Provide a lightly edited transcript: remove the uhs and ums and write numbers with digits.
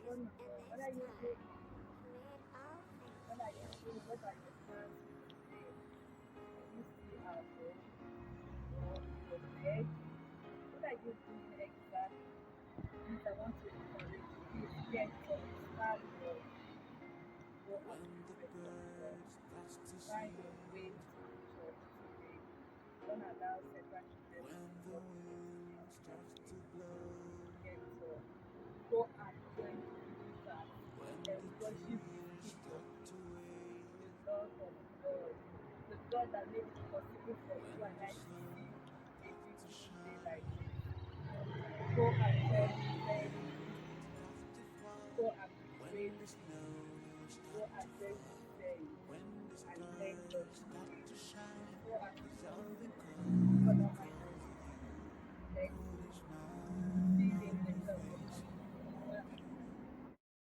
don't know. What are you doing? What are you doing? What are your plans for today? Are you still at home or in your bed? What are you doing exactly? Please, I want to encourage you. Please get up, start work, go and do the best of God. Find your way to church today. Don't allow Satan to stop you today because get up. Go and join the believers and worship the King of Kings, the Lord of Lords, the God that made it possible for you and I to see a beautiful day like this. Go and join